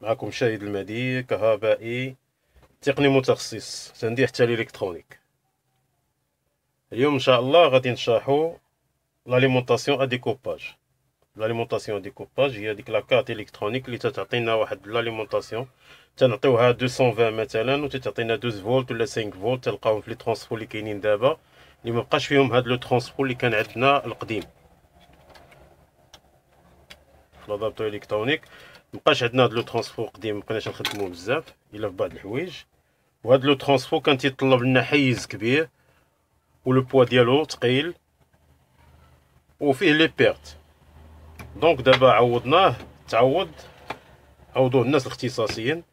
معكم شاهد المهدي، كهربائي تقني متخصص، تندير حتى الالكترونيك. اليوم ان شاء الله غادي نشرحو لاليمونطاسيون ا ديكوباج. لاليمونطاسيون ا ديكوباج هي ديك لاكارت الكترونيك اللي تعطينا واحد لاليمونطاسيون، تنعطيوها 220 مثلا وتعطينا 12 فولت ولا 5 فولت. تلقاوهم في لي ترونسبو اللي كاينين دابا، اللي مبقاش فيهم هاد لو ترونسبو اللي كان عندنا القديم في لادابتور الكترونيك. مبقاش عندنا هاد لو ترونسبو قديم، مبقيناش نخدموه بزاف الا في بعض الحوايج. وهاد لو ترونسبو كان تيطلب لنا حيز كبير ولو بوا ديالو ثقيل وفيه لي بيرت. دونك دابا عوضوه الناس الاختصاصيين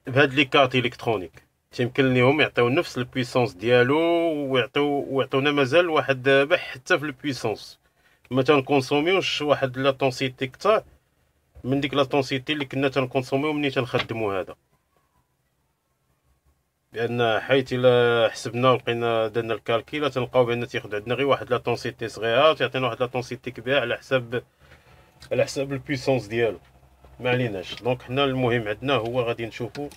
بهاد لي كارت الكترونيك، تيمكن ليهم يعطيو نفس البويسونس ديالو ويعطيونا مازال واحد دابا حتى في البويسونس ما تنكونسوميوش واحد لا طونسيتي كتر من ديك لا طونسيتي اللي كنا تنكونسوميو ملي تنخدمو هذا. لان حيت الا حسبنا ولقينا درنا الكالكيلا تنلقاو بان تياخد عندنا غير واحد لا طونسيتي صغيره تعطينا واحد لا طونسيتي كبيره على حساب البويسونس ديالو. ما عليناش. دونك حنا المهم عندنا هو غادي نشوفوا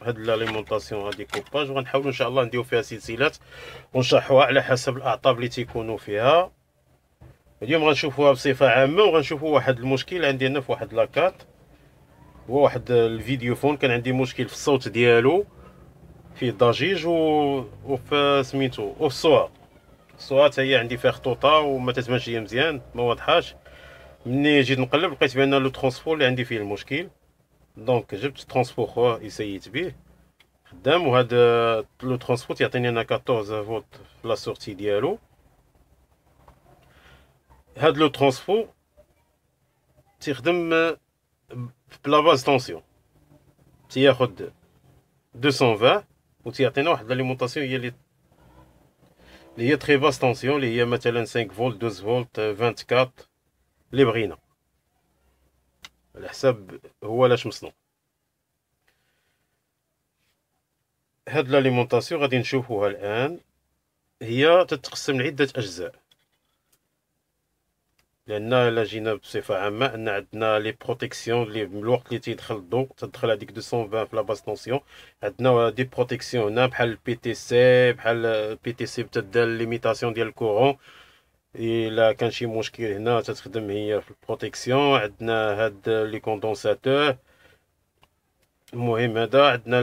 هاد لاليمونطاسيون هادي كوباج، وغنحاولوا ان شاء الله نديرو فيها سلسلات ونشرحوها على حسب الاعطاب اللي تيكونوا فيها. اليوم غنشوفوها بصفه عامه، وغنشوفوا واحد المشكل عندي انا في واحد لاكارت، هو واحد الفيديوفون كان عندي مشكل في الصوت ديالو، فيه ضجيج وفي سميتو والصوره حتى هي عندي فيها خطوطه وما تتبانش ليا مزيان، ما واضحاش. مني جيت نقلب لقيت بان لو ترونسبور اللي عندي فيه المشكل. دونك جبت ترونسبور خواه يسيت به خدام، وهاد لو ترونسبور تيعطيني انا 14 فولت في لا سورتي ديالو. هاد لو ترونسبور تيخدم بلا باز طونسيون، تياخد 220 وتيعطينا واحد لاليمونطاسيون اللي هي تري باز طونسيون، اللي هي مثلا 5 فولت 12 فولت 24 اللي بغينا على حساب هو لاش مصنوع. هاد لاليمونطاسيون غادي نشوفوها الان، هي تتقسم لعده اجزاء. لان الا جينا بصفه عامه ان عندنا لي بروتيكسيون اللي من الوقت اللي تيدخل الضوء تدخل هذيك 220 في لا باز طونسيون. عندنا دي بروتيكسيون هنا بحال البي تي سي، بحال البي تي سي تدير ليميتاسيون ديال الكورون. الا كان شي مشكل هنا تتخدم هي في البروتيكسيون. عندنا هاد لي كوندونساتور. المهم هذا عندنا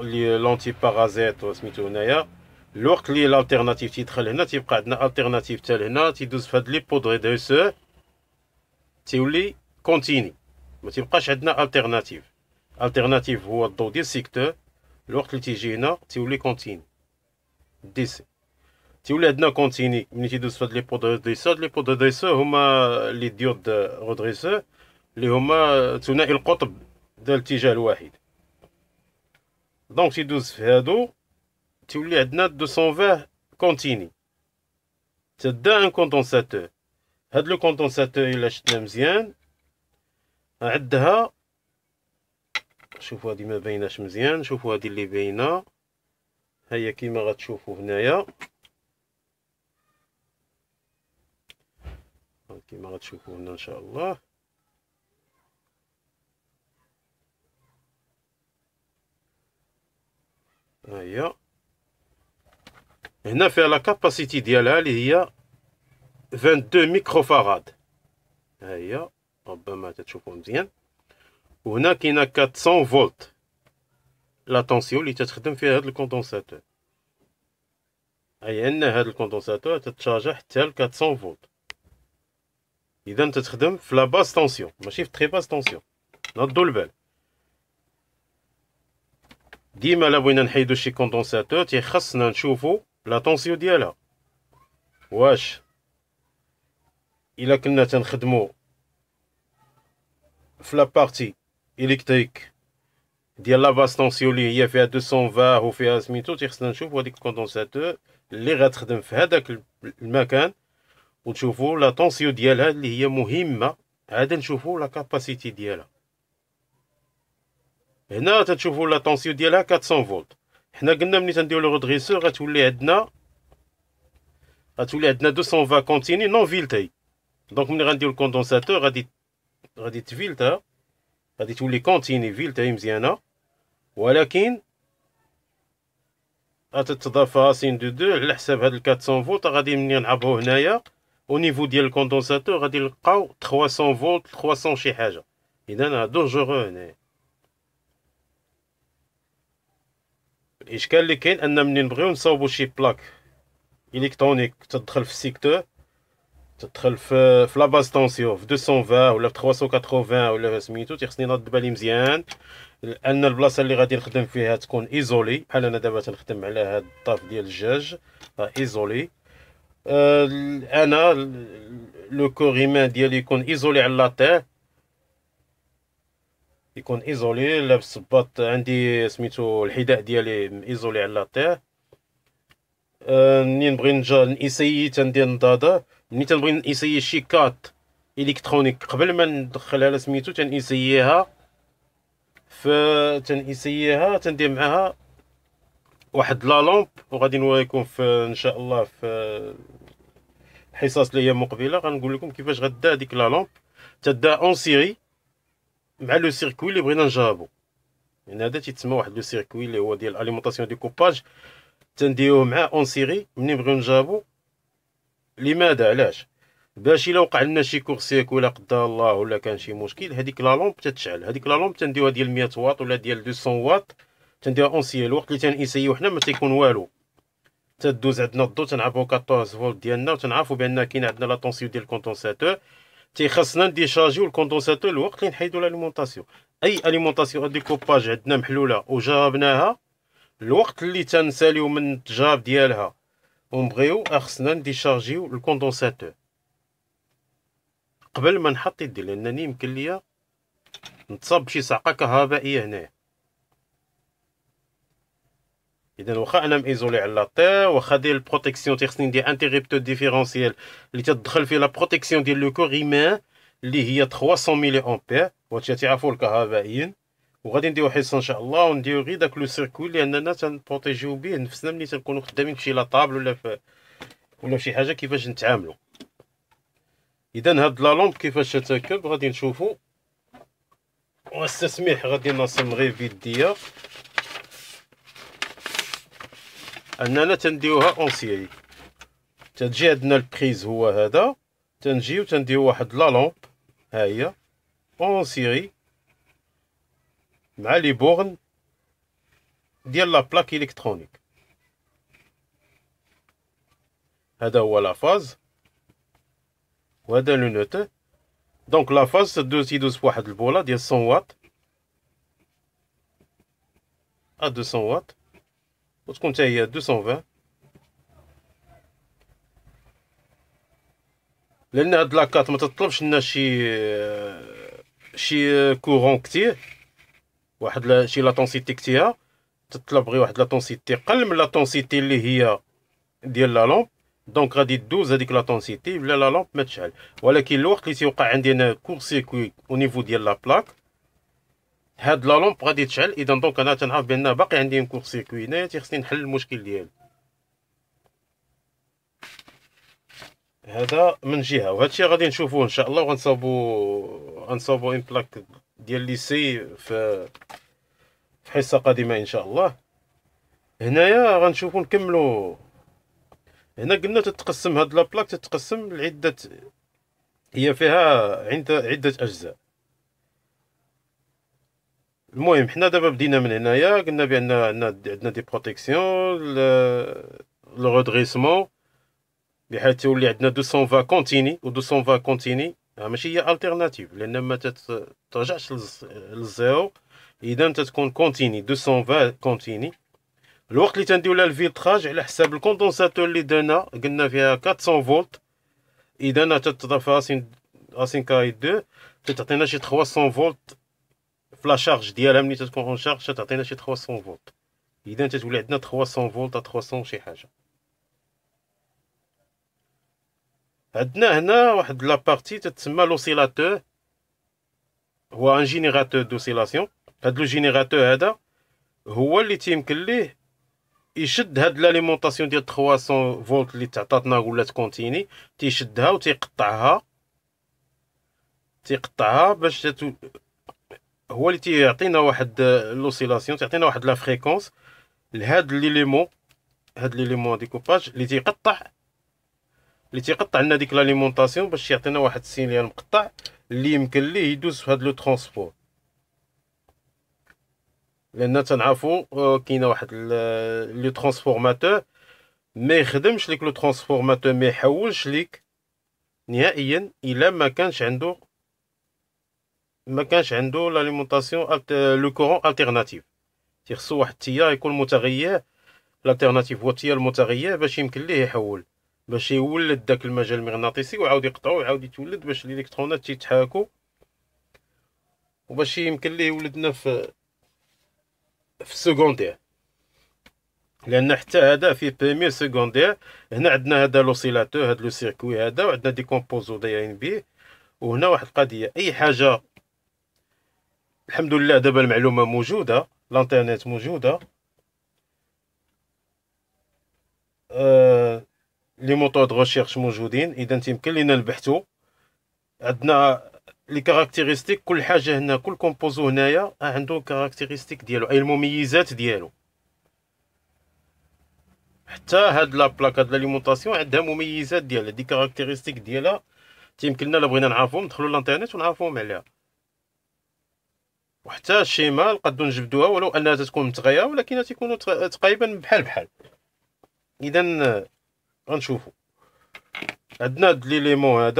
لي لونتي بارازيت سميتو هنايا. الوقت اللي الالتيرناتيف تيدخل هنا تيبقى عندنا التيرناتيف حتى لهنا، تيدوز في هاد لي بود ريدريسور تيولي كونتيني، ما تيبقاش عندنا التيرناتيف. التيرناتيف هو الضو ديال السيكتور، الوقت اللي تيجي هنا تيولي كونتيني دي سي، تيولي عندنا كونتيني ملي تيدوز في هاد لي بود ريدريسور. لي بود ريدريسور هما لي ديود ريدريسور اللي هما ثنائي القطب ديال الاتجاه الواحد. دونك تيدوز في هادو تولي عندنا 220 كونتيني تدا ان كوندونساتور. هاد لو كوندونساتور الا شفنا مزيان عندها، شوفوا هادي ما بايناش مزيان، شوفوا هادي اللي باينه هيا كيما غتشوفوا هنايا، كيما غتشوفوا هنا ان شاء الله. هيا هنا فيها لا كاباسيتي ديالها اللي هي 22 ميكروفاراد. هيا ربما تتشوفوا مزيان. وهنا كاينه 400 فولت لا طونسيون اللي تتخدم فيها هاد الكوندونساتور، اي ان هاد الكوندونساتور تتشارجا حتى ل 400 فولت. اذا تتخدم في لا باز طونسيون ماشي في تري باز طونسيون، نردو البال. ديما لا بغينا نحيدو شي كوندونساتور تيخصنا نشوفو لا طونسيون ديالها، واش الا كنا تنخدمو في لا بارتي الكتريك ديال لا باز طونسيون اللي هي فيها 220 وفيها سميتو، تيخصنا نشوفو هاديك الكوندونساتور اللي غتخدم في هذاك المكان وتشوفوا لا طونسيون ديالها اللي هي مهمه. عاد نشوفوا لا كاباسيتي ديالها. هنا تتشوفوا لا طونسيون ديالها 400 فولت. حنا قلنا ملي تنديرو لو ريدريسور غتولي عندنا 220 كونتيني نون فيلتي. دونك ملي غنديرو الكوندونساتور غادي غادي تفيلتا، غادي تولي كونتيني فيلتا هي مزيانه، ولكن غتتضاف سين دو دو على حساب هاد 400 فولت. غادي ملي نعربو هنايا او نيفو ديال الكوندونساتور غادي نلقاو 300 فولت 300 شي حاجه. اذا دونجورو هنايا. الاشكال اللي كاين ان ملي نبغيو نصاوبو شي بلاك الكترونيك تدخل في السيكتور، تدخل في لا باز طونسيون في 220 ولا في 380 ولا سميتو، تيخصني نرد بالي مزيان ان البلاصه اللي غادي نخدم فيها تكون ايزولي. بحال انا دابا تنخدم على هاد الطاف ديال الدجاج ايزولي. انا لو كوريمان ديالي يكون ايزولي على لاطير، يكون ايزولي لابس باط عندي سميتو الحذاء ديالي ايزولي على لاطير. منين نبغي نسيي تندير نضاضر. ملي تنبغي نسيي شي كات الكترونيك قبل ما ندخلها على سميتو تنسييها تندير معاها واحد لا لامب، وغادي نوريكم في ان شاء الله في الحصص اللي هي مقبله غنقول لكم كيفاش غدا ديك لا لامب تدا اون سيري مع لو سيركوي اللي بغينا نجابو. يعني هذا تيتسمى واحد لو سيركوي اللي هو ديال الاليمونطاسيون دي كوباج، تنديروه مع اون سيري ملي نبغيو نجابو. لماذا؟ علاش؟ باش الا وقع لنا شي كورسيك ولا قدر الله ولا كان شي مشكل هذيك لا لومب تتشعل. هذيك لا لومب تنديوها ديال 100 واط ولا ديال 200 واط، تنديوها اونسيي. الوقت اللي تنسيو حنا ما تيكون والو، تدوز عندنا الضو تنعرفو 14 فولت ديالنا، وتنعرفو بان كاين عندنا لا طونسيون ديال الكونطونساتور. تيخصنا نديشارجيو الكونطونساتور الوقت اللي نحيدو الاليمونطاسيون. اي اليمونطاسيون ديكوباج عندنا محلوله وجربناها، الوقت اللي تنساليو من التجارب ديالها ونبغيو خصنا نديشارجيو الكوندونساتور قبل ما نحط يدي، لانني يمكن ليا نتصاب بشي صعقه كهربائيه هنايا. اذا واخا انا ميزولي على لاطير، واخا ديال البروتيكسيون تيخصني ندير انتيغيبتور ديفيرونسيال اللي تدخل فيه لا بروتيكسيون ديال لو كور ايمان اللي هي 300 ملي امبير، وهادشي تعرفوا الكهربائيين. وغادي نديرو حصه ان شاء الله ونديرو غير داك لو سيركوي لاننا تنبروتيجيو به نفسنا ملي تنكونوا خدامين فشي لاطابل ولا فشي حاجه كيفاش نتعاملوا. اذا هاد لا لومب كيفاش تركب غادي نشوفوا. واستسمح غادي نصم غير فيديا اننا تنديوها اون سيري. تجي عندنا البريز هو هذا، تنجيو تنديرو واحد لا لومب ها هي اون سيري مع لي بورن ديال لا بلاك الكترونيك. هذا هو لا فاز وهذا لو نوتر. دونك لا فاز تيدوز فواحد البوله ديال 100 واط ا 200 واط، وتكون حتى هي 220. لان هاد لاكات ما تطلبش لنا شي كورون كتير، واحد شي لاتونسيتي كتيره، تطلب غير واحد لاتونسيتي قل من لاتونسيتي اللي هي ديال لا لومب. دونك غادي دوز هذيك لاتونسيتي بلا لا لومب ما تشعل. ولكن الوقت اللي تيوقع عندي انا كور سيركوي او نيفو ديال لا بلاك، هاد لا لومب غادي تشعل. اذا دونك انا تنعرف بان باقي عندي كور سيركوي هنايا، تيخصني نحل المشكل ديالي. هذا من جهه، وهادشي غادي نشوفوه ان شاء الله، غنصاوبو ان بلاك ديال ليسي في حصه قادمه ان شاء الله. هنايا غنشوفو نكملو. هنا قلنا تتقسم هاد لا بلاك تتقسم لعده، هي فيها عده اجزاء. المهم حنا دابا بدينا من هنايا، قلنا بان عندنا دي بروتيكسيون لو رودريسمون بحيث تولي عندنا 220 كونتيني و 220 كونتيني ماشي هي التيرناتيف لان ما ترجعش للزيرو. اذا تتكون كونتيني 220 كونتيني. الوقت اللي تنديو لها الفيلتراج على حساب الكوندونساتور اللي درنا قلنا فيها 400 فولت، اذا تتضاف راسين كاي 2 تتعطينا شي 300 فولت في لا شارج ديالها. ملي تتكون اون شارج تتعطينا شي 300 فولت، اذا تتولي عندنا 300 فولت 300 شي حاجه. عندنا هنا واحد لابارتي تتسمى لوسيلاتور، هو ان جينيراتور دوسيلاسيون. هاد لو جينيراتور هذا هو اللي تيمكن ليه يشد هاد لاليمونطاسيون ديال 300 فولت اللي تعطاتنا ولات كونتيني، تيشدها وتيقطعها تيقطعها باش هو اللي تيعطينا واحد لوسيلاسيون، تعطينا واحد لا فريكونس لهاد ليليمون، هاد ليليمون ديكوباج اللي تيقطع لنا ديك لاليمونطاسيون باش يعطينا واحد السينيال مقطع اللي يمكن ليه يدوز في هاد لو ترونسبور. لان تنعرفو كاينه واحد لو ترانسفورماتور ما يخدمش ليك، لو ترانسفورماتور ما يحولش ليك نهائيا الا ما كانش عنده لاليمونطاسيون لو كورون التيرناتيف. تيخصو واحد التيار يكون متغير، الالتيرناتيف هو التيار المتغير باش يمكن ليه يحول، باش يولد داك المجال المغناطيسي وعاود يقطعو ويعاود يتولد باش الالكترونات تيتحركو، وباش يمكن ليه يولدنا في السكوندير. لان حتى هذا فيه بيمير سكوندير. هنا عندنا هذا لوسيلاتور، هذا لو سيركوي هذا، وعندنا دي كومبوزو دايرين بيه. وهنا واحد القضيه، اي حاجه الحمد لله دابا المعلومه موجوده، الانترنت موجوده، لي موتور دو ريشيرش موجودين، اذا تيمكن لينا نبحثوا. عندنا لي كاركتيرستيك، كل حاجه هنا، كل كومبوزو هنايا عنده كاركتيرستيك ديالو، اي المميزات ديالو. حتى هاد لا بلاك، هاد لاليمونطاسيون عندها مميزات ديالها، دي كاركتيرستيك ديالها تيمكننا الا بغينا نعرفوهم ندخلوا للانترنت ونعرفوهم عليها. وحتى الشيما نقدروا نجبدوها ولو انها تكون متغيره، ولكن تيكونوا تقريبا بحال بحال. اذا غنشوفوا عندنا هاد ليليمون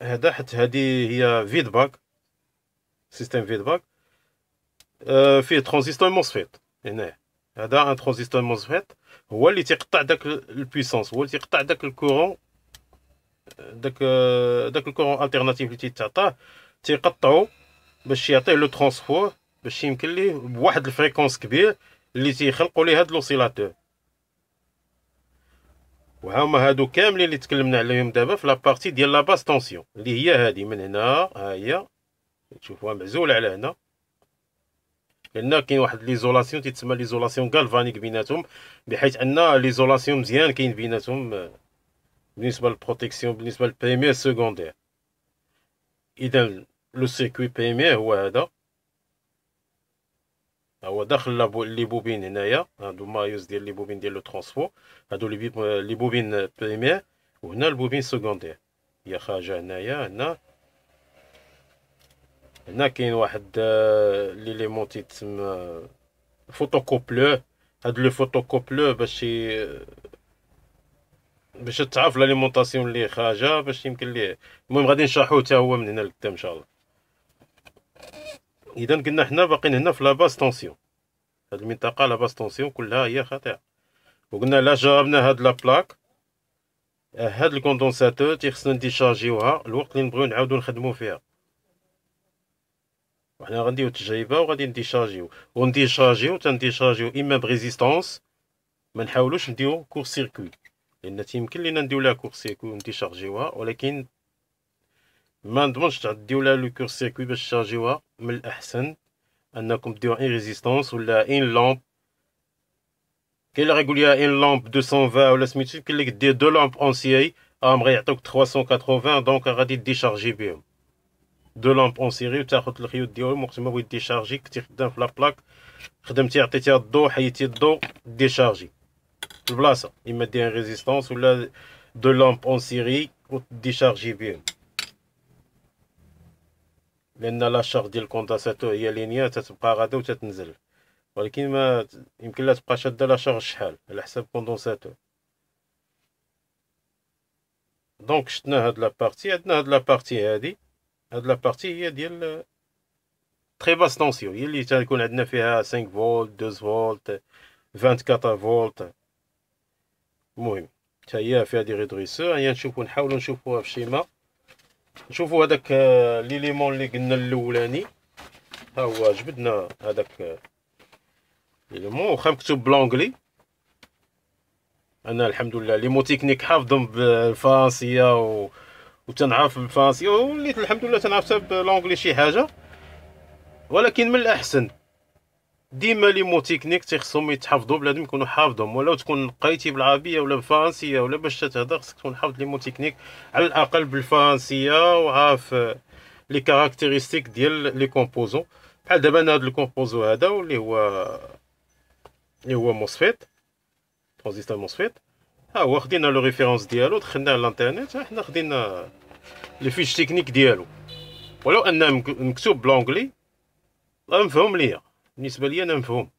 هذا حتى هذه هي فيدباك، سيستم فيدباك. فيه ترانزستور موسفيت هنا. هذا ان ترانزستور موسفيت هو اللي تيقطع داك البويسونس، هو اللي تيقطع داك الكورون، داك الكورون التيرناتيف اللي تيتعطاه تيقطعو باش يعطيه لو ترانسفور، باش يمكن ليه بواحد الفريكونس كبير اللي تيخلقوا ليه هاد لوسيلاتور. وهما هادو كاملين اللي تكلمنا عليهم دابا في لابارتي ديال لا باس طونسيون، اللي هي هادي من هنا، ها هي تشوفوها معزوله على هنا. لان كاين واحد ليزولاسيون تيتسمى ليزولاسيون غالفانيك بيناتهم، بحيث ان ليزولاسيون مزيان كاين بيناتهم بالنسبه للبروتيكسيون، بالنسبه للبريمير سكوندير. اذا لو سيركوي بريمير هو هذا، هو داخل لي بوبين هنايا، هادو مايوس ديال لي بوبين ديال لو ترانسفو، هادو لي بوبين بريمير، وهنا البوبين سكوندير هي خارجه هنايا. هنا كاين واحد ليليمون تيتسمى فوتوكوبلور. هاد لو فوتوكوبلور باش تعرف لاليمونطاسيون اللي خارجه، باش يمكن ليه. المهم غادي نشرحوه حتى هو من هنا لقدام ان شاء الله. اذا قلنا حنا باقيين هنا في لا باس طونسيون، هاد المنطقه لا باس طونسيون كلها هي خطيره. وقلنا لا جربنا هاد لا بلاك، هاد الكوندونساتور تيخصنا نديشارجيوها الوقت اللي نبغيو نعاودو نخدمو فيها. وحنا غنديرو تجربه وغادي نديشارجيو تنديشارجيو اما بريزيستونس، ما نحاولوش نديرو كور سيركوي، لان تيمكن لينا نديرو لها كور سيركوي ونديشارجيوها، ولكن ما نضمنش تعديو لها لو كور سيركوي. باش تشارجيوها من الاحسن انكم ديرو ان ريزيستونس ولا ان لامب. كاين اللي غيقول لي ان لامب 220 ولا سميتو، كاين اللي كدير دو لامب اون سيري غيعطيوك 380، دونك غادي ديشارجي بهم دو لامب اون سيري وتاخد الخيوط ديالهم. وقت ما بغيت ديشارجي كنتي خدام في لابلاك، خدمتي عطيتيها الضو، حيدتي الضو، ديشارجي في البلاصه. اما دير ريزيستونس ولا دو لامب اون سيري وديشارجي بهم، لان لا شارج ديال الكوندنساتور هي لينيا تتبقى غادا وتتنزل، ولكن ما يمكن لا تبقى شاده لا شارج شحال على حساب الكوندنساتور. دونك شفنا هاد لابارتي، عندنا هاد لابارتي هادي، هاد لابارتي هي ديال تري باس طونسيون، هي اللي تيكون عندنا فيها 5 فولت 2 فولت 24 فولت. المهم حتى هي فيها دي ريدريسور. هيا نحاولو نشوفوها في الشيما، نشوفو هداك ليليمون اللي قلنا الاولاني. ها هو جبدنا هداك ليليمون، واخا مكتوب بلونجلي. انا الحمد لله لي مو تكنيك حافظهم بالفرنسيه وتنعرف بالفرنسيه، وليت الحمد لله تنعرف حتى بالونجلي شي حاجه. ولكن من الاحسن ديما لي مو تكنيك تيخصهم يتحفظوا، بنادم يكونوا حافظهم، ولو تكون قريتي بالعربيه ولا بالفرنسيه ولا باش تهضر خصك تكون حافظ لي مو تكنيك على الاقل بالفرنسيه، وعارف لي كاركتيرستيك ديال لي كومبوزون. بحال دابا انا هاد الكومبوزو هذا اللي هو موسفيت، ترانزستور موسفيت. ها هو خدينا لو ريفيرونس ديالو، دخلناه على الانترنت، حنا خدينا لي فيش تكنيك ديالو، ولو انه مكتوب بلونجلي مفهوم ليا، بالنسبه ليا انا مفهوم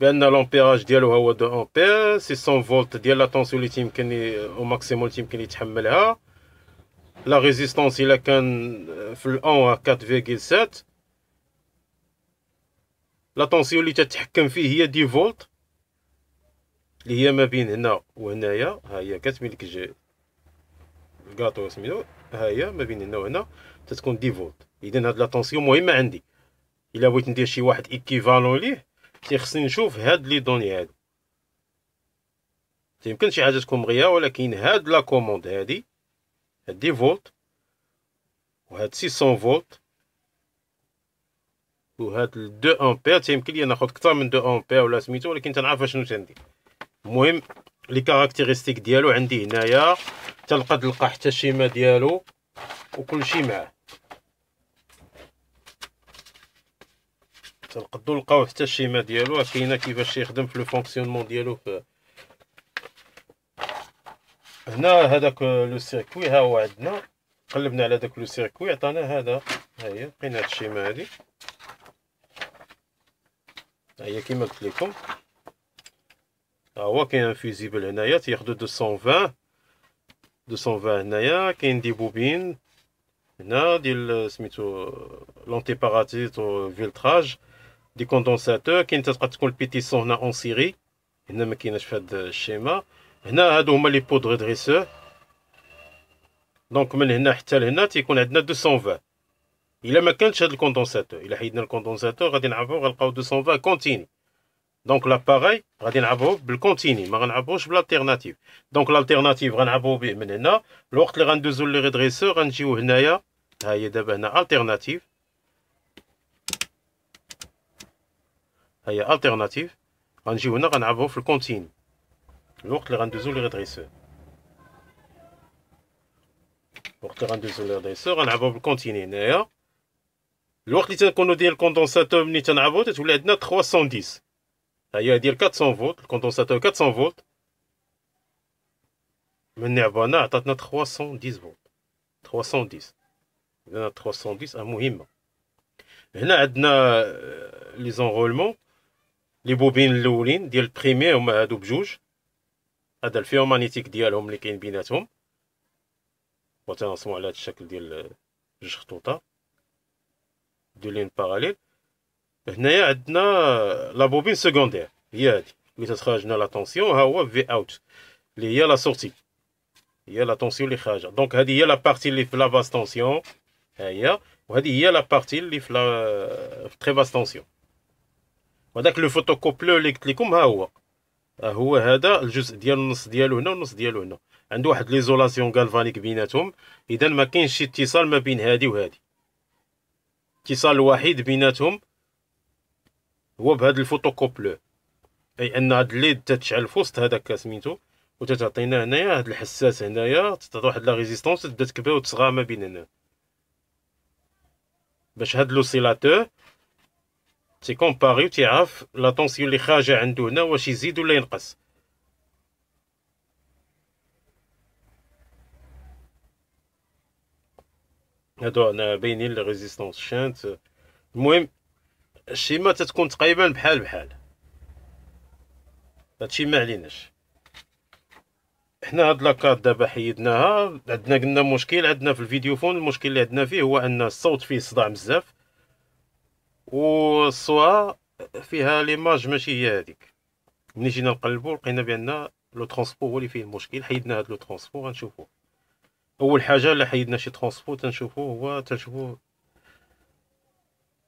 بان لومبيراج ديالو هو 2 امبير، 600 فولت ديال لا طونسيون اللي تيمكن او ماكسيموم اللي تيمكن يتحملها. لا ريزيستونس الا كان في الان 4.7، لا طونسيون اللي تتحكم فيه هي 10 فولت، اللي هي ما بين هنا وهنايا. ها هي كتبين لك الكاطو سميتو، ها هي ما بين هنا وهنا تتكون 10 فولت. اذا هاد لا طونسيون مهمه عندي. الا بغيت ندير شي واحد ايكيفالون ليه تيخصني نشوف هاد لي دوني هادو. يمكن شي حاجه تكون مغيه، ولكن هاد لا كوموند هادي، هاد 10 فولت وهاد 600 فولت وهاد 2 امبير، تيمكن لي ناخد كتر من 2 امبير ولا سميتو، ولكن تنعرف شنو تندير. المهم لي كاركتيرستيك ديالو عندي هنايا، تلقى حتى الشيما ديالو وكلشي معاه، تنقدو نلقاو حتى الشيما ديالو كاينه كيفاش يخدم في لو فونكسيونمون ديالو. هنا هذاك لو سيركوي ها هو عندنا، قلبنا على داك لو سيركوي عطانا هذا. ها هي لقينا هاد الشيما هادي، ها هي كيما قلت لكم. ها هو كاين ان فيزيبل هنايا تياخدو 220 هنايا. كاين دي بوبين هنا ديال سميتو لونتيباراتيتور فيلتراج، دي كوندونساتور. كاين تتبقى تكون البيتيسون هنا اون سيري، هنا ما كايناش في هاد الشيما. هنا هادو هما لي بود ريدريسور، دونك من هنا حتى لهنا تيكون عندنا 220. الا ما كانش هاد الكوندونساتور، الا حيدنا الكوندونساتور غادي نعرفو غنلقاو 220 كونتيني. دونك لاباغاي غادي نعرفوه بالكونتيني، ما غنعرفوش بالالتيرناتيف. دونك الالتيرناتيف غنعرفو به من هنا. الوقت اللي غندوزو لي ريدريسور غنجيو هنايا، ها هي دابا هنا التيرناتيف، ها هي التيرناتيف. غنجيو هنا غنعرفوه في الكونتيني الوقت اللي غندوزو لي ريدريسور. الوقت اللي غندوزو لي ريدريسور غنعرفوه بالكونتيني هنايا. الوقت اللي تنكونو ديال الكوندونساتور ملي تنعرفو تتولي عندنا 310. ها هي ديال 400 فولت، الكوندونساتور 400 فولت. من عبانا عطاتنا 310 فولت، 310. إذا 310 مهمة. هنا عندنا لي زونغولمون، لي بوبين الاولين ديال البريمي هما هادو بجوج. هذا الفيرومانيتيك ديالهم اللي كاين بيناتهم، وتنرسمو على هاد الشكل ديال جوج خطوطة دو لين باراليل. هنايا عندنا لا بوبين سكوندير، هي هادي اللي تتخرج لنا لا طونسيون. ها هو في اوت اللي هي لا سورتي، هي لا طونسيون اللي خارجه. دونك هذه هي لا بارتي اللي في لا باس طونسيون، ها هي. وهذه هي لا بارتي اللي في لا تري باس طونسيون. وهذاك لو فوتوكوبلور اللي قلت لكم ها هو هذا الجزء ديال النص ديالو هنا والنص ديالو هنا، عنده واحد ليزولاسيون غالفانيك بيناتهم. اذا ما كاينش شي اتصال ما بين هادي وهادي. الاتصال الوحيد بيناتهم هو بهذا الفوتوكوبلور، اي ان هاد الليد تتشعل في وسط هذاك سميتو، وتتعطينا هنايا هاد الحساس هنايا، تعطي واحد لا ريزيستونس تبدا تكبر وتصغر ما بين هنا، باش هاد لوسيلاتور تيكومباري وتيعرف لا طونسيون اللي خارجه عنده هنا واش يزيد ولا ينقص. هادو هنا باينين لي ريزيستونس شانت. المهم الشيما تتكون تقريبا بحال بحال، هادشي ما عليناش. حنا هاد لاكارت دابا حيدناها. عندنا قلنا مشكل عندنا في الفيديو فون، المشكل اللي عندنا فيه هو ان الصوت فيه صداع بزاف، والصوره فيها ليماج ماشي هي هذيك. ملي جينا نقلبو لقينا بان لو ترونسبو هو اللي فيه المشكل. حيدنا هاد لو ترونسبو غنشوفو. اول حاجه الا حيدنا شي ترونسبو تنشوفو هو تنشوفو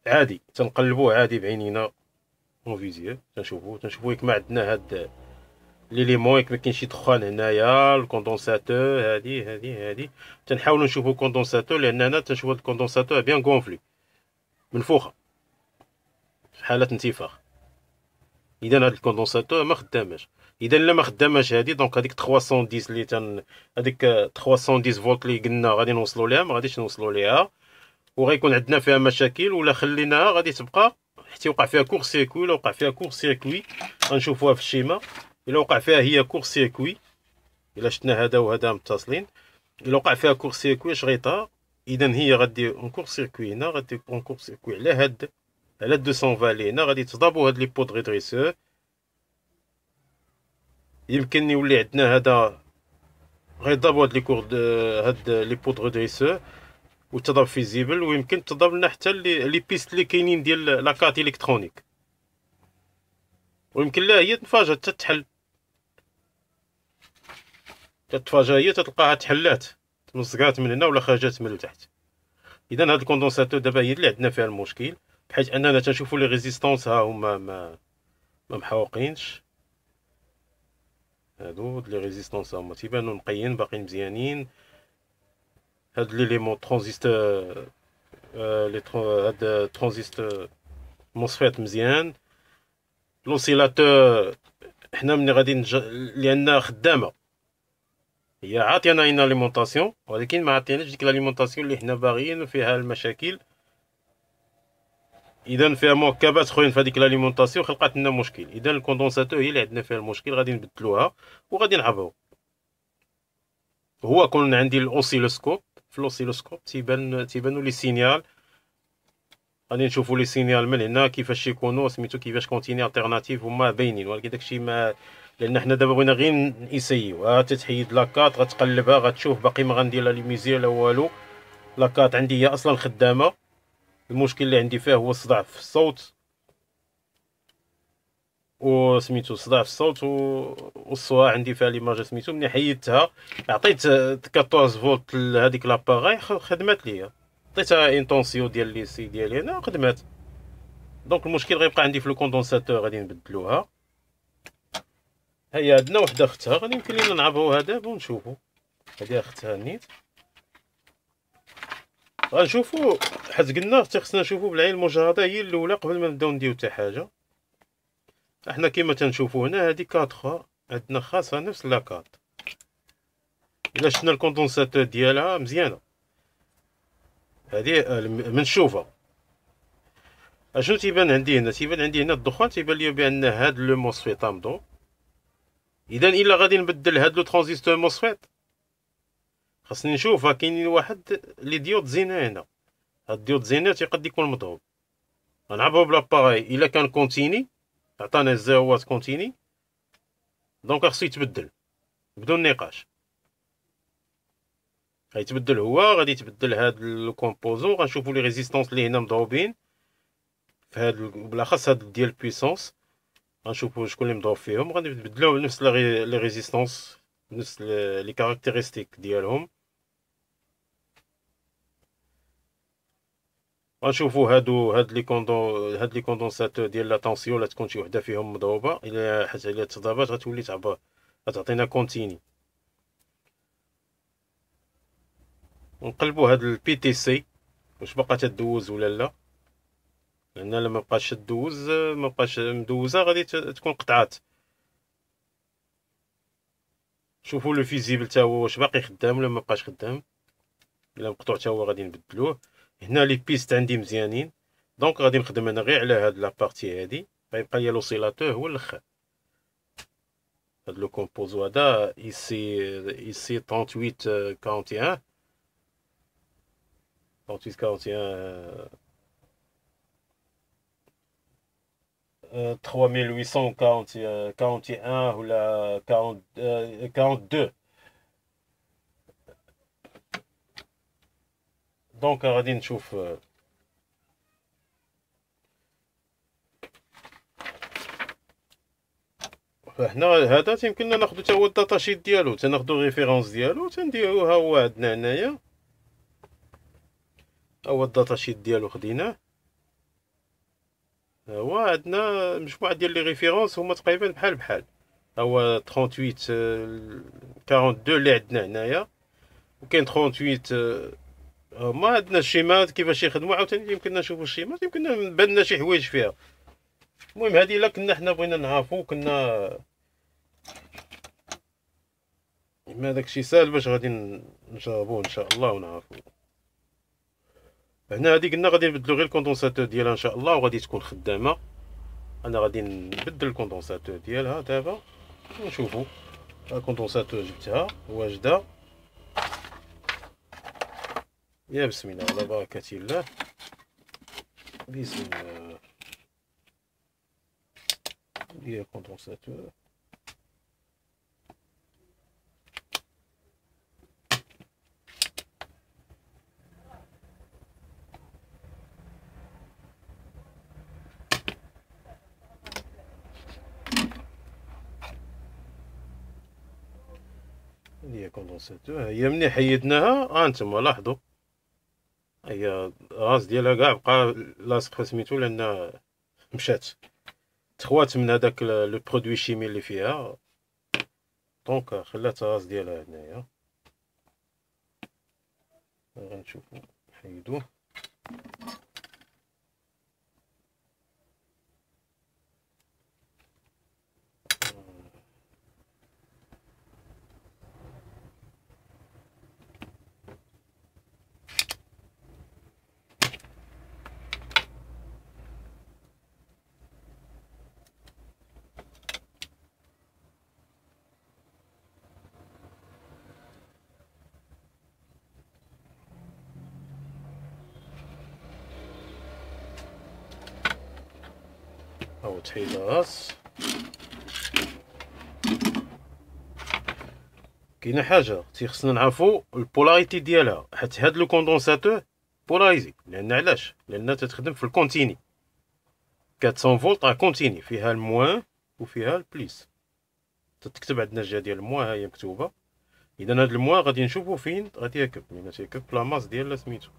عادي، تنقلبوه عادي بعينينا اون فيزيال، تنشوفو ياك ما عندنا هاد ليليمون ياك ما كاين شي دخان هنايا، الكوندونساتور هادي تنحاولوا نشوفوا كوندونساتور، لان انا تنشوف هاد الكوندونساتور بيان غونفلي منفوخه في حاله انتفاخ. اذا هاد الكوندونساتور ما خداماش. اذا لا ما خداماش هادي، دونك هذيك 310 اللي هذيك 310 فولت اللي قلنا غادي نوصلوا ليها، ما غاديش نوصلوا ليها، وغيكون عندنا فيها مشاكل. ولا خليناها غادي تبقى حتى يوقع فيها كور سيركوي. الا وقع فيها كور سيركوي غنشوفوها في الشيما. الا وقع فيها هي كور سيركوي، الا شفنا هذا وهذا متصلين، الا وقع فيها كور سيركوي اش غيطرا؟ اذا هي غادي اون كور سيركوي هنا، غادي اون كور سيركوي على هاد، على 220 اللي هنا، غادي تضربوا هاد لي بود ريدريسور. يمكن يولي عندنا هذا غيضربوا هاد لي كور هاد لي بود ريدريسور وتضرب فيزيبل. ويمكن تضرب لنا حتى لي بيست اللي كاينين ديال لاكارت الكترونيك، ويمكن لا هي تنفجر حتى تحل، تتفاجأ هي تلقاها تحلات، تمزقات من هنا ولا خرجات من التحت. اذا هاد الكوندونساتور دابا هي اللي عندنا فيها المشكل، بحيث اننا تنشوفوا لي ريزيستونس ها هما ما محوقينش. هادو لي ريزيستونس هما تيبانو نقيين باقيين مزيانين. هاد ليليمون ترانزيستور هاد ترانزيستور موسفيت مزيان. لوسيلاتور حنا ملي غادي لان خدامه، هي عاطينا ان اليمونطاسيون، ولكن ما عطيناش ديك الاليمونطاسيون اللي حنا باغيين، فيها المشاكل. اذا فيها مركبات اخرين في هذيك الاليمونطاسيون خلقات لنا مشكل. اذا الكوندونساتور هي اللي عندنا فيها المشكل، غادي نبدلوها وغادي نعبرو. هو كون عندي الاوسيلوسكوب، في الاوسيلوسكوب تيبانو لي سينيال، غادي نشوفوا لي سينيال من هنا كيفاش يكونوا سميتو، كيفاش كونتيني التيرناتيف هما باينين. ولكن داكشي ما، لان حنا دابا بغينا غير نسيو. تتحيد لاكات غتقلبها غتشوف باقي ما غندير لا ليميزي لا والو. لاكات عندي هي اصلا خدامه، المشكل اللي عندي فيه هو الصداع في الصوت، وسميتو الصداع في الصوت والصوا عندي فيها ليماج سميتو. ملي حيدتها عطيت 14 فولت لهاديك لاباغاي خدمات ليا، عطيتها انتونسيون ديال لي سي ديالي هنا خدمات. دونك المشكل غيبقى عندي في الكوندونساتور، غادي نبدلوها. هيا عندنا وحده اختها، غادي يمكن لينا نعبروها دابا ونشوفو. هادي اختها نيت غنشوفو، حيت قلنا حتى خصنا نشوفو بالعين المجرده هي الاولى قبل ما نبداو نديو حتى حاجه. احنا كيما تنشوفو هنا هادي 4 عندنا خاصها نفس لاكارت. الا شفنا الكوندونساتور ديالها مزيانه، هادي من نشوفها اشنو تيبان عندي هنا؟ تيبان عندي هنا الدخان، تيبان لي بان هاد لو موسفيت امضو. اذا الا غادي نبدل هاد لو ترانزيستور موسفيت خاصني نشوف كاينين واحد لي ديود زينه هنا. هاد الديود زينه تيقد يكون مضروب. غنعبرو بلاباغاي الا كان كونتيني، عطانا الزيروات كونتيني، دونك خصو يتبدل بدون نقاش. غيتبدل هو، غادي يتبدل هاد الكومبوزون. غنشوفو لي ريزيستونس اللي هنا مضروبين في هاد بالاخص هاد ديال البويسونس، غنشوفو شكون اللي مضروب فيهم. غادي نبدلو نفس لي ريزيستونس، نفس لي كاركتيرستيك ديالهم. غنشوفو هاد لي كوندونساتور ديال لا طونسيون، لا تكون شي وحده فيهم مضروبه. الا حتى الا تضربات غتولي تعبر، غتعطينا كونتيني. نقلبو هاد البي تي سي واش باقا تدوز ولا لا، لان لما بقاش تدوز، ما بقاش مدوزه، غادي تكون قطعات. شوفوا لو فيزيبل تا هو واش باقي خدام ولا ما بقاش خدام. الا مقطوع تا هو غادي نبدلوه. هنا لي بيست عندي مزيانين، دونك غادي نخدم انا غير على هاد لابارتي هادي. غيبقى ليا لوسيلاتور هو الاخر. هاد لو كومبوزو هذا اي سي 38 41 38 41 3841 ولا 40 42. دونك غادي نشوف حنا هذا تيمكننا ناخدو تا هو الداتا شيت ديالو، تناخدو ريفيرونس ديالو تنديروها. هو عندنا هنايا هو الداتا شيت ديالو خديناه. هو عندنا مجموعه ديال لي ريفيرونس هما تقريبا بحال بحال. هو 38 42 اللي عندنا هنايا، وكاين 38. ما عندنا الشيمات كيفاش يخدموا عاوتاني، يمكننا نشوفوا الشيمات، يمكننا نبان لنا شي حوايج فيها. المهم هذه الا كنا حنا بغينا نعرفو، كنا ما داكشي ساهل باش غادي نجربوه ان شاء الله ونعرفو. هنا هادي قلنا غادي نبدلو غير الكوندونساتور ديالها ان شاء الله، وغادي تكون خدامه. انا غادي نبدل الكوندونساتور ديالها دابا ونشوفو. الكوندونساتور جبتها واجده. يا بسم الله على بركه الله. بسم الله. هي الكوندونساتور. هي كوندونساتور، هي ملي حيدناها هانتوما لاحظوا، هي الراس ديالها كاع بقى لاصق في سميتو، لان مشات تخوات من هذاك لو برودوي شيمي اللي فيها، دونك خلات الراس ديالها هنايا. غنشوفو نحيدوه. هاو تحيد الراس. كاينه حاجه تيخصنا نعرفو البولاريتي ديالها، حيت هاد لو كوندونساتور بولايزي. لان علاش؟ لان تتخدم في الكونتيني 400 فولت، راه كونتيني فيها الموان وفيها البليس. تتكتب عندنا الجهه ديال الموان، ها هي مكتوبه. اذا هاد الموان غادي نشوفو فين غادي يركب، من تيركب لا ماس ديال سميتو.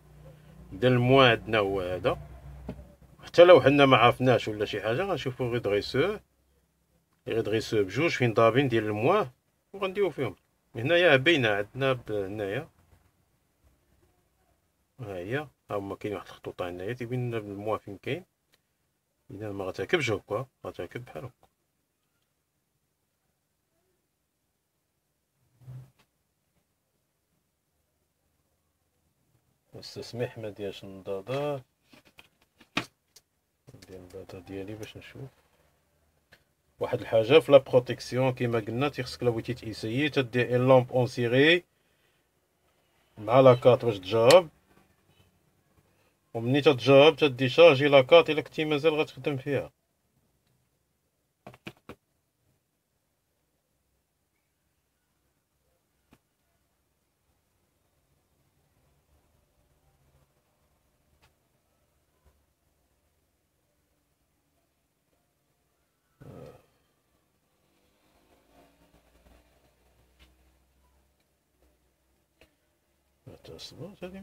اذا الموان عندنا هو هذا، حتى لو حنا ما عرفناش ولا شي حاجه غنشوفو غيدغيسور بجوج فين ضاربين ديال الموان وغنديرو فيهم. هنايا باينه عندنا هنايا، ها هي، ها هما كاين واحد الخطوطه هنايا تيبين لنا الموان فين كاين. اذا ما غتركبش هكا، غتركب بحال هكا. التسميح ما ديالش النضاضه، ندير النضاضه ديالي باش نشوف واحد الحاجه في لا بروتيكسيون. كيما قلنا تيخصك لا بغيتي تيسيي تدير اون لامب اون سيري مع لاكارت باش تجرب، ومني تتجرب تدي شارجي لاكارت الا كنتي مازال غتخدم فيها. تصبر هادي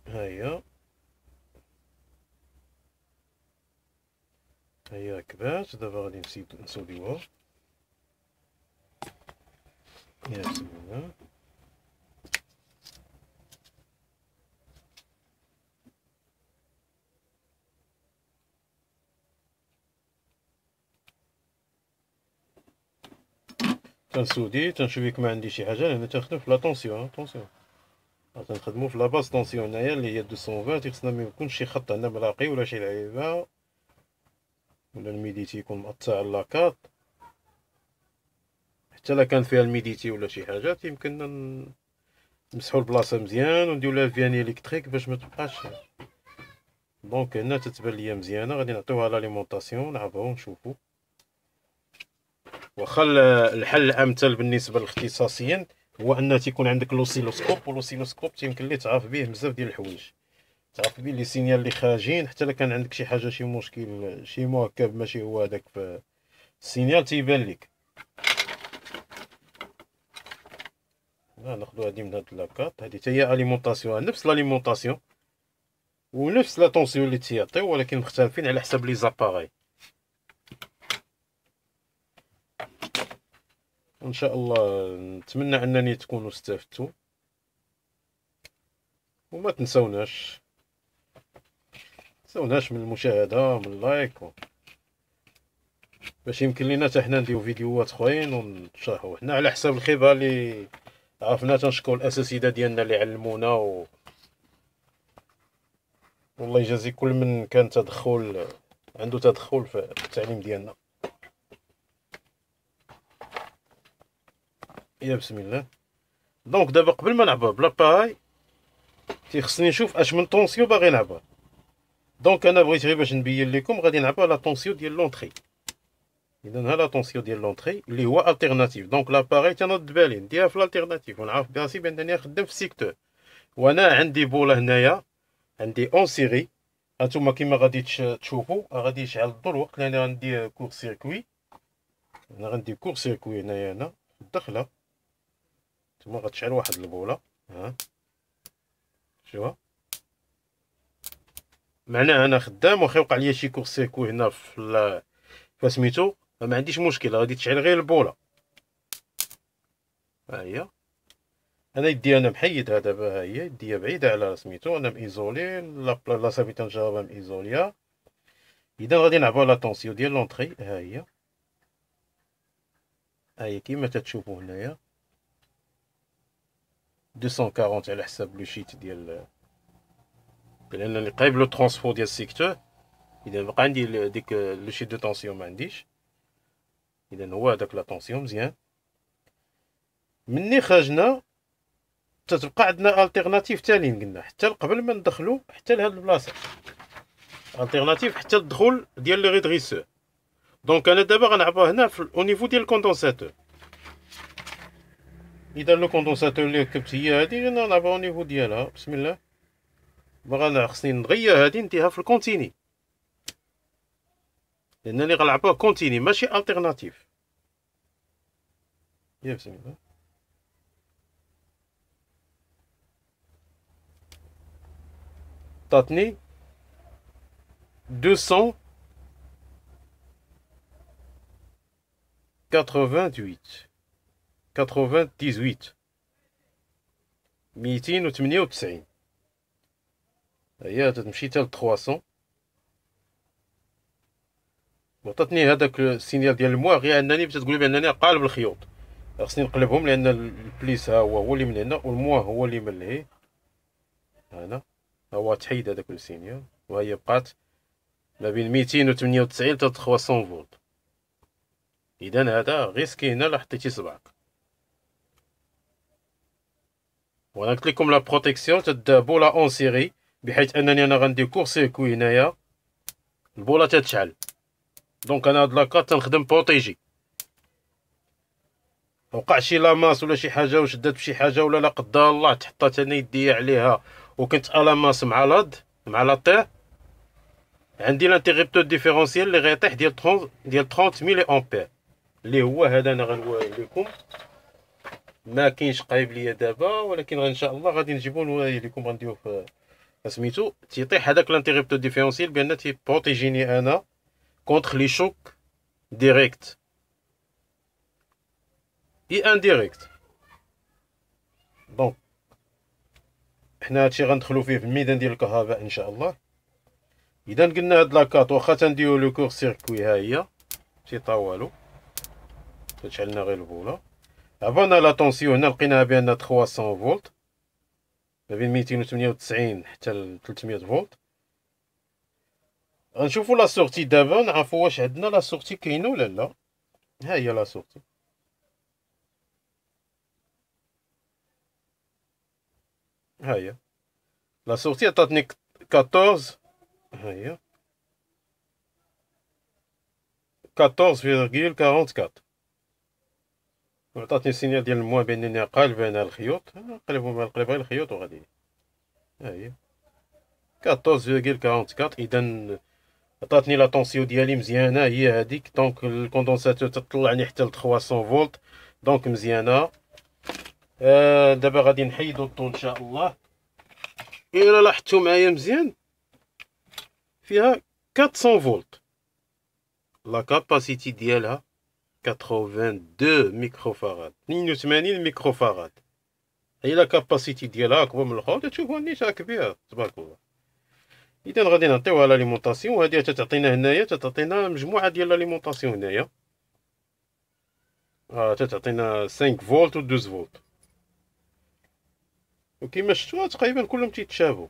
هيا ركبات. دابا غادي نسوليوها. يا بسم الله. تنسودي تنشوف ما عندي شي حاجه، لان تنخدم في لا طونسيون. تنخدمو في لا باس طونسيون هنايا اللي هي 220. خصنا ما يكونش شي خط هنا ملاقي ولا شي لعيبه، ولا الميديتي يكون مقطع على لاكارت. حتى الا كان فيها الميديتي ولا شي حاجه يمكننا نمسحو البلاصه مزيان ونديرو لها فياني الكتريك باش ما تبقاش. دونك هنا تتبان ليا مزيانه، غادي نعطيوها لاليمونطاسيون نعرفو نشوفو. واخا الحل الامثل بالنسبه للاختصاصيين هو ان تيكون عندك لوسيلوسكوب، واللوسيلوسكوب تيمكن ليه تعرف به بزاف ديال الحوايج. تعرف به لي سينيال اللي خارجين، حتى الا كان عندك شي حاجه شي مشكل شي مركب ماشي هو هذاك في السينيال تيبان لك. ناخدو هادي من هاد لاكاط، هادي حتى هي اليمونطاسيون، نفس الاليمونطاسيون ونفس لا طونسيون اللي تيعطيو، ولكن مختلفين على حسب لي زاباغاي. وان شاء الله نتمنى انني تكونوا استفدتوا، وما تنسوناش من المشاهده، من اللايك، باش يمكن لينا حتى حنا نديرو فيديوهات اخرين ونشرحو حنا على حساب الخبره اللي عرفنا. تنشكر الاساتذه ديالنا اللي علمونا، والله يجازي كل من كان عنده تدخل في التعليم ديالنا. يا بسم الله. دونك دابا قبل ما نعبر بلاباراي تيخصني نشوف اش من طونسيون باغي نعبر. دونك انا بغيت غير باش نبين لكم غادي نعبر لا طونسيون ديال لونطري. اذا ها لا طونسيون ديال لونطري اللي هو التيرناتيف. دونك لاباراي تنرد بالي نديرها في الالتيرناتيف ونعرف براسي بانني خدام في السيكتور. وانا عندي بوله هنايا، عندي اون سيري. هانتوما كيما غادي تشوفوا غادي يشعل الضوء وقت اللي انا غندير كور سيركوي. انا غندير كور سيركوي هنايا هنا في الدخله. نتوما غتشعل واحد البوله، ها شوفوا معناها انا خدام واخا يوقع ليا شي كور سيركوي هنا في فسميتو ما عنديش مشكل، غادي تشعل غير البوله. ها هي انا يدي انا محيدها دابا، ها هي يدي بعيده على سميتو، انا ميزولي لا صافي تنجربها ميزوليا. اذا غادي نعبر لا طونسيون ديال لونطري. ها هي كيما تتشوفوا هنايا 240 على حساب لو شيت ديال، لانني قريب لو ترونسفور ديال السيكتور. اذا بقى عندي ديك لو شيت دو طونسيون ما عنديش، اذا هو هذاك لا طونسيون مزيان. مني خرجنا تتبقى عندنا التيرناتيف تالين قلنا حتى قبل ما ندخلو حتى لهاد البلاصه، التيرناتيف حتى الدخول ديال لي ريدريسور. دونك انا دابا غنعبر هنا في او نيفو ديال الكوندونساتور. اذا لو كوندونساتور اللي ركبت هي هادي انا غنعبر او نيفو ديالها. بسم الله. باغا خصني نغير هادي نديرها في الكونتيني، لانني غنعبر كونتيني ماشي التيرناتيف. يا بسم الله. عطاتني 298 298. هي تمشي حتى ل 300. وعطاتني هذاك السينيال ديال المواه، غير انني باش تقولي بانني قالب الخيوط خصني نقلبهم، لان البليس ها هو اللي من هنا والمواه هو اللي من لهيه. هنا هو تحيد هذاك السينيال، وهي بقات ما بين 298 حتى 300 فولت. اذا هذا غيسكي هنا لا حطيتي صبعك. وانا قلت لكم لا بروتيكسيون تدار بولا اون سيري، بحيث انني انا غندير كور سيركوي هنايا البوله تتشعل. دونك انا هاد لاكارت تنخدم بروتيجي، وقع شي لاماس ولا شي حاجه وشدات بشي حاجه ولا لا قدر الله تحطات انا يدي عليها وكنت الاماس مع لاد مع لاطير، عندي لانتيغيبتور ديفيرونسيال اللي غيطيح ديال 30 ملي امبير، اللي هو هذا انا غنوري لكم. ما كاينش قريب ليا دابا، ولكن ان شاء الله غادي نجيبو نوري لكم. غنديرو في سميتو تيطيح هذاك لانتيغيبتور ديفيرونسيال بان تيبروتيجيني انا كونتر لي شوك ديريكت اي انديريكت. دونك حنا هادشي غندخلو فيه في الميدان ديال الكهرباء ان شاء الله. اذا قلنا هاد لاكارت واخا تنديرو لو كور سيركوي، ها هي ماشي طوالو تشعلنا غير البوله. عبرنا لا طونسيون هنا لقيناها بان 300 فولت، ما بين 298 حتى ل 300 فولت. غنشوفو لا سورتي دابا نعرفو واش عندنا لا سورتي كاينه ولا لا. ها هي لا سورتي، ها هي لا سورتي عطاتني 14. ها هي 14,44. وعطاتني سينيال ديال الموان بانني قالب انا الخيوط. نقلبهم نقلب غير الخيوط وغادي. ها هي 14,44. اذا عطاتني لا طونسيون ديالي مزيانه هي هذيك. دونك الكوندونساتور تطلعني حتى ل 300 فولت، دونك مزيانه. دابا غادي نحيدو الضو ان شاء الله. الا لاحظتوا معايا مزيان فيها 400 فولت، لا كاباسيتي ديالها 82 ميكروفاراد، 82 ميكروفاراد. هي لا كاباسيتي ديالها اكبر من الاخرى، تشوفوا النيشان كبير تبارك الله. اذا غادي نعطيوها لاليمونطاسيون، وهذه تتعطينا هنايا، تتعطينا مجموعه ديال لاليمونطاسيون هنايا. تتعطينا 5 فولت و 12 فولت، وكما شفتوا تقريبا كلهم تيتشابهوا.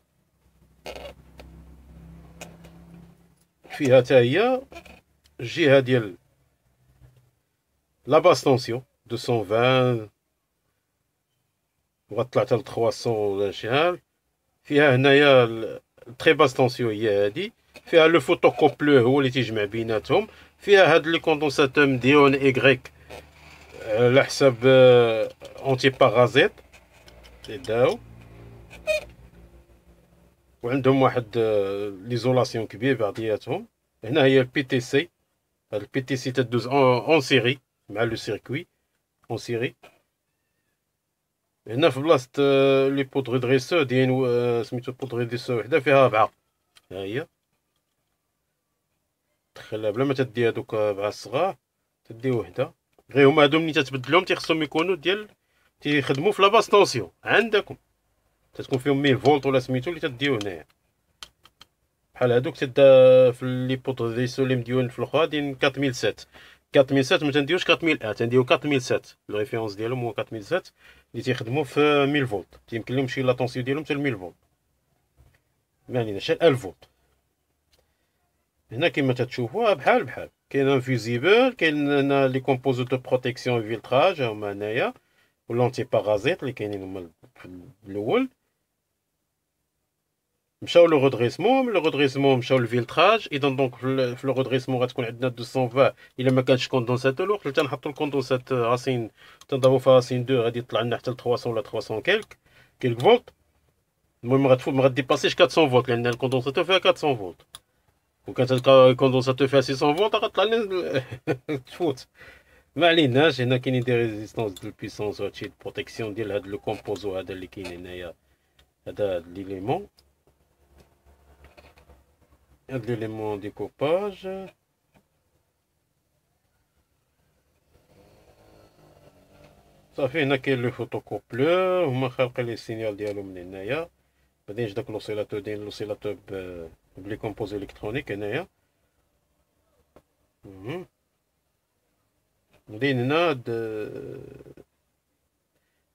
فيها حتى هي الجهه ديال لا باس طونسيون 220 وغتطلع حتى ل 300 ولا شحال. فيها هنايا التري باس طونسيون هي هادي. فيها لو فوتوكوبلور هو اللي تيجمع بيناتهم. فيها هاد لي كوندونساتور مديون ايغريك على حساب اونتي باغازيت تيداو، وعندهم واحد ليزولاسيون كبير بعضياتهم. هنا هي البي تي سي، هاد البي تي سي تدوز اون سيري مع لو سيركوي اون سيري. هنا في بلاصة لي بودغ دريسور دايرين سميتو بودغ دريسور وحدة فيها 4. ها هي تدخلها بلا ما تدي هادوك 4 الصغار، تدي وحدة. غير هما هادو ملي تتبدلهم تيخصهم يكونو ديال تيخدمو في لاباس طونسيون عندكم، تتكون فيهم 1000 فولت ولا سميتو اللي تديو هنايا. بحال هادوك تدا في لي بودغ دريسور اللي مديون في الاخرى دايرين 4007. 4007 ما تنديوش 4001، تنديو 4007. الريفيرونس ديالهم هو 4007 اللي تيخدمو في 1000 فولت، تيمكن لهم شي لا طونسيون ديالهم حتى ل 1000 فولت، ما عليناش 1000 فولت. هنا كما تتشوفوها بحال كاين انفيزيبل، كاين هنا لي كومبوزو دو بروتيكسيون فيلتراج هما هنايا، واللونتي باغازيت اللي كاينين هما في الاول. مشاو لو رودريسمون، من لو رودريسمون مشاو للفيلتراج. اذا دونك في لو رودريسمون غتكون عندنا 220 الا ما كانش كوندونساتور. الوقت اللي تنحطوا الكوندونساتور راسين تنضربوا في راسين 2 غادي يطلع لنا حتى ل 300 ولا 300 كيلك فولت. المهم ما غاديباسيش 400 فولت لان الكوندونساتور فيها 400 فولت. وكانت الكوندونساتور فيها 600 فولت غطلع لنا تفوت. ما عليناش. هنا كاينين دي ريزيستونس دو البيسونس وهادشي البروتيكسيون ديال هاد لو كومبوزو هذا اللي كاين هنايا. هذا ليليمون، هاد ليليمون ديكوباج. صافي هنا كاين لو فوتوكوبلور، هما خالقين لي السينيال ديالهم من هنايا. بعدين داك لوسيلاتور داير لوسيلاتور بلي كومبوزي الكترونيك هنايا. بعدين هنا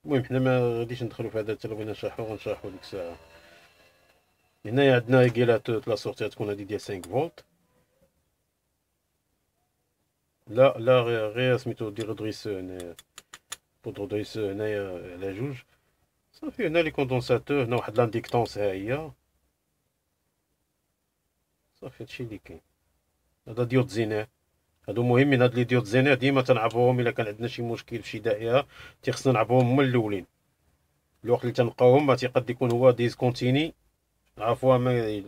المهم حنا ما غاديش ندخلو في هذا، حتى لو بغينا نشرحو ديك الساعه. هنايا عندنا ريغيلاتور لا سورتي تكون هادي ديال 5 فولت. لا غير سميتو دير دريسور هنايا، بودر دريسور هنايا على جوج. صافي هنا لي كوندونساتور، هنا واحد لانديكتونس ها هي. صافي هادشي اللي كاين. هذا ديود زينير، هادو مهمين. هاد لي ديود زينير ديما تنعرفوهم الا كان عندنا شي مشكل في شي دائره، تيخصنا نعرفوهم هما الاولين. الوقت اللي تنلقاوهم ما تيقد يكون هو ديسكونتيني، عرفوها ما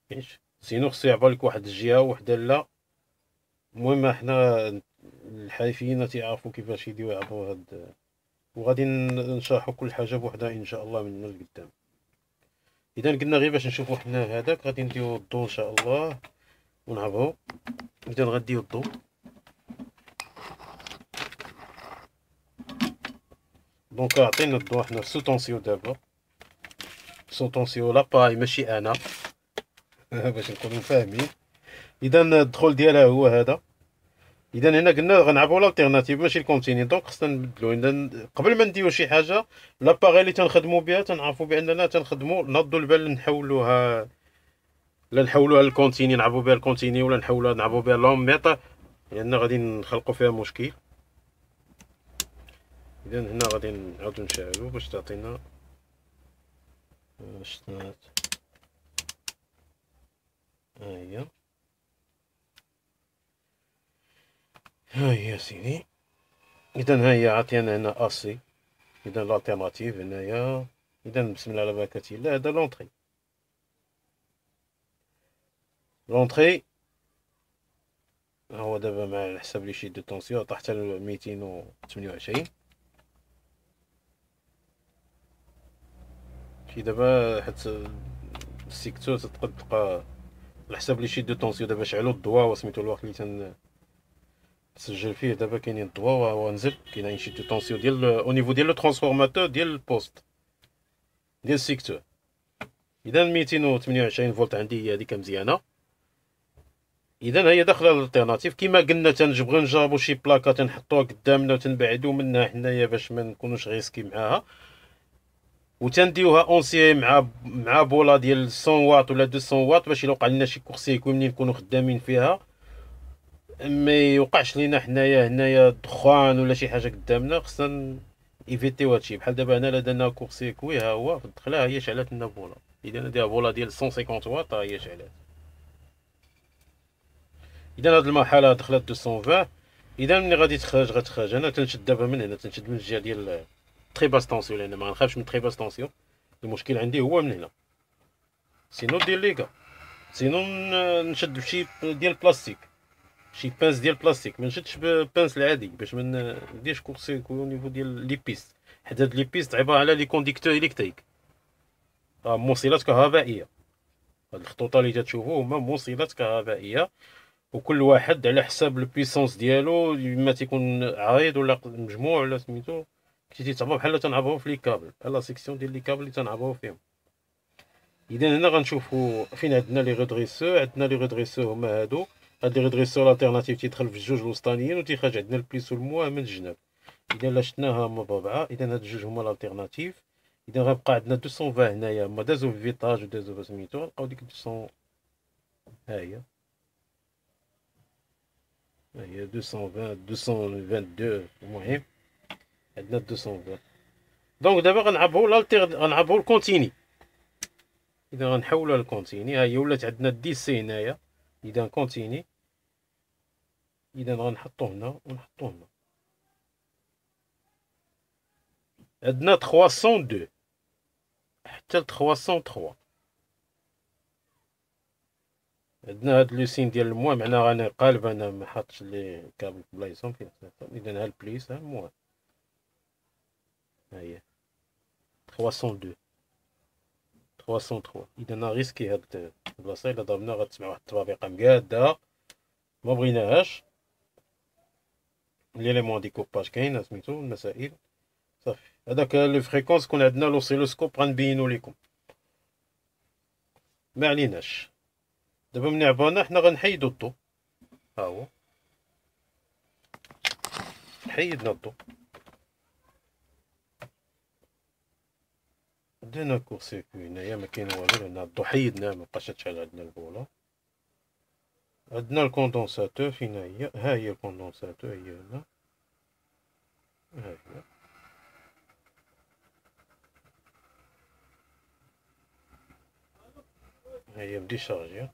كاينش. سينو خصو يعبر لك واحد الجهه وحده لا. المهم حنا الحرفيين تيعرفوا كيفاش يديروا يعرفوا هاد، وغادي نشرحوا كل حاجه بوحدها ان شاء الله من هنا لقدام. اذا قلنا غير باش نشوفوا حنا هذاك غادي نديرو الضو ان شاء الله ونعبرو. اذا غنديرو الضو، دونك عطينا الضو حنا سو طونسيون دابا، سو طونسيون لاباي ماشي انا باش نكونوا فاهمين. اذا الدخول ديالها هو هذا. اذا هنا قلنا غنعرفوا لالتيرناتيف ماشي الكونتيني، دونك خصنا نبدلو. اذا قبل ما نديرو شي حاجه لاباغي اللي تنخدموا بها تنعرفوا باننا تنخدموا نضوا البال نحولوها، لا نحولوها للكونتيني نعرفوا بها الكونتيني، ولا نحولوها نعرفوا بها لوميط، لان غادي نخلقوا فيها مشكل. اذا هنا غادي نعاودو نشعلو باش تعطينا شنات. ها هي سيدي. اذا ها هي عطينا هنا اسي. اذا لالتيرناتيف هنايا. اذا بسم الله على بركة الله. هذا لونطري، لونطري هو دابا مع حساب لي شي دو طونسيون طاح حتى ل 228. كي دابا حيت السيكتور تقد تبقى على حساب لي شيت دو طونسيون. دابا شعلو الضوا وسميتو الوقت اللي تسجل فيه. دابا كاينين الضوا ونزل كاين ان شيت دو طونسيون ديال او نيفو ديال لو ترانسفورماتور ديال البوست ديال السيكتور. اذا 228 فولت عندي هي هذيك مزيانه. اذا هي داخله الالتيرناتيف كيما قلنا. تنبغيو نجربو شي بلاكه تنحطوها قدامنا وتنبعدو منها حنايا باش ما نكونوش غيسكي معاها، وتنديوها اونسي مع بولا ديال 100 واط ولا 200 واط باش الا وقع لنا شي كورسيكوي منين نكونوا خدامين فيها ما يوقعش لينا حنايا هنايا دخان ولا شي حاجه قدامنا. خصنا ايفيتيو هادشي. بحال دابا هنا لا درنا كورسيكوي ها هو في الدخله هي شعلات لنا بولا. اذا ندير بولا ديال 150 واط هي شعلات. اذا هاد المرحله دخلت 220. اذا ملي غادي غتخرج انا تنشد دابا من هنا، تنشد من الجهه ديال تري باس طونسيون لان ما نخافش من تري باس طونسيون. المشكل عندي هو من هنا. سينو دير ليكا، سينو نشد بشي ديال البلاستيك، شي بانس ديال البلاستيك. ما نشدش ببانس العادي باش ما نديرش كورسيركوي او نيفو ديال لي بيست. حيت هاد لي بيست عباره على لي كونديكتور الكتريك، موصلات كهربائيه. هاد الخطوطه اللي تتشوفوا هما موصلات كهربائيه، وكل واحد على حساب البيسونس ديالو اما تيكون عريض ولا مجموع ولا سميتو تيتعبر بحال تنعبرو في لي كابل، بحال لا سيكسيون ديال لي كابل اللي تنعبرو فيهم. اذا هنا غنشوفوا فين عندنا لي ريدريسور. عندنا لي ريدريسور هما هادو. هاد لي ريدريسور الالتيرناتيف تيدخل في الجوج الوسطانيين وتيخرج عندنا البليس والمواه من الجناب. اذا لا شفناها هما بربعه، اذا هاد الجوج هما الالتيرناتيف. اذا غيبقى عندنا 220 هنايا هما دازو في فيتاج ودازو سميتو نلقاو ديك 200. ها هي 220 222. المهم عندنا 220. دونك دابا غنعبرو الكونتيني. اذا غنحولها للكونتيني. ها هي ولات عندنا دي سي هنايا. اذا كونتيني. اذا غنحطو هنا ونحطو هنا. عندنا 302 حتى ل 303. عندنا هاد لو سين ديال المواه، معناها راني قالب انا ما حاطش لي كابل في بلايصهم فين. اذا ها البليس ها المواه. ها هي 302 303. اذا ريسكي هاد البلاصه الا ضربنا غتسمع واحد الطبابيقه مقاده ما بغيناهاش. ليليمون ديكوباج كاين سميتو المسائل صافي. هذاك لو فريكونس كون عندنا لوسيلوسكوب غنبينو لكم، ما عليناش. دابا ملي عبرنا حنا غنحيدو الضو. ها هو حيدنا الضو. درنا كورسيركوي هنايا ما كاين والو لان الضو حيدناه مبقاش تشعل عندنا البوله. عندنا الكوندونساتور فين هي؟ ها هي الكوندونساتور هي هنا. ها هي ها هي مديشارجي.